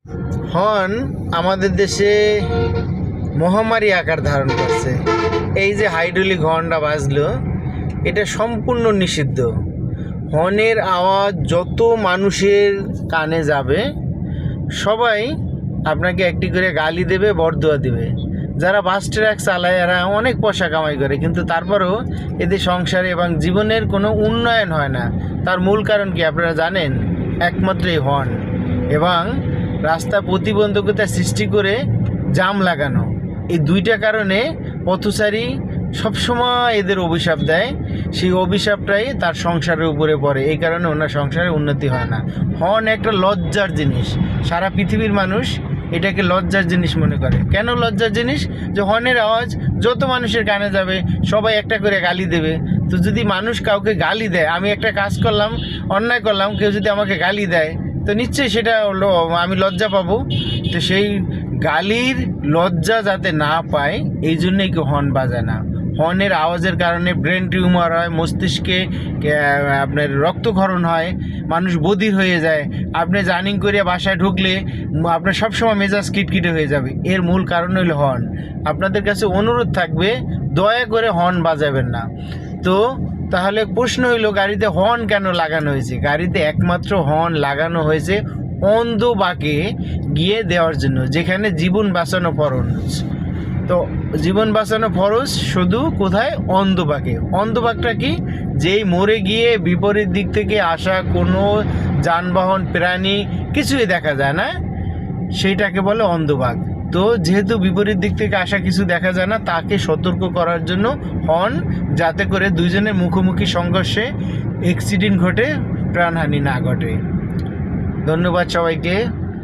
Horn আমাদের দেশে মহামারী আকার ধারণ করছে। এই যে হাইড্রোলিক হর্নটা বাজলো, এটা সম্পূর্ণ নিষিদ্ধ। হর্নের আওয়াজ যত মানুষের কানে যাবে সবাই আপনাকে একটি করে গালি দেবে, বরদোয়া দেবে। যারা বাস ট্রাক চালায় এরা অনেক পয়সা কামাই করে, কিন্তু তারপরেও এদের সংসারে এবং জীবনের কোনো উন্নয়ন হয় না। তার মূল কারণ কি আপনারা জানেন? একমাত্র এই হর্ন এবং রাস্তা প্রতিবন্ধকতা সৃষ্টি করে জাম লাগানো। এই দুইটা কারণে পথচারী সবসময় এদের অভিশাপ দেয়। সেই অভিশাপটাই তার সংসারের উপরে পড়ে, এই কারণে ওনার সংসারে উন্নতি হয় না। হর্ন একটা লজ্জার জিনিস। সারা পৃথিবীর মানুষ এটাকে লজ্জার জিনিস মনে করে। কেন লজ্জার জিনিস? যে হর্নের আওয়াজ যত মানুষের কানে যাবে সবাই একটা করে গালি দেবে। তো যদি মানুষ কাউকে গালি দেয়, আমি একটা কাজ করলাম, অন্যায় করলাম, কেউ যদি আমাকে গালি দেয় তো নিশ্চয়ই সেটা হলো আমি লজ্জা পাবো। তো সেই গালির লজ্জা যাতে না পায় এই জন্যই কেউ হর্ন বাজায় না। হর্নের আওয়াজের কারণে ব্রেন টিউমার হয়, মস্তিষ্কে আপনার রক্তক্ষরণ হয়, মানুষ বধির হয়ে যায়। আপনি জার্নিং করে বাসায় ঢুকলে আপনার সবসময় মেজাজ কিটকিটে হয়ে যাবে। এর মূল কারণ হলো হর্ন। আপনাদের কাছে অনুরোধ থাকবে, দয়া করে হর্ন বাজাবেন না। তো তাহলে প্রশ্ন হইল, গাড়িতে হর্ন কেন লাগানো হয়েছে? গাড়িতে একমাত্র হর্ন লাগানো হয়েছে অন্ধ বাঁকে গিয়ে দেওয়ার জন্য, যেখানে জীবন বাঁচানো ফরজ। তো জীবন বাঁচানো ফরজ শুধু কোথায়? অন্ধ বাঁকে। অন্ধ বাঁকটা কি? যেই মরে গিয়ে বিপরীত দিক থেকে আসা কোনো যানবাহন, প্রাণী কিছুই দেখা যায় না, সেইটাকে বলে অন্ধবাগ। তো যেহেতু বিপরীত দিক থেকে আসা কিছু দেখা যায় না, তাকে সতর্ক করার জন্য হর্ন, যাতে করে দুইজনের মুখোমুখি সংঘর্ষে অ্যাক্সিডেন্ট ঘটে, প্রাণহানি না ঘটে। ধন্যবাদ সবাইকে।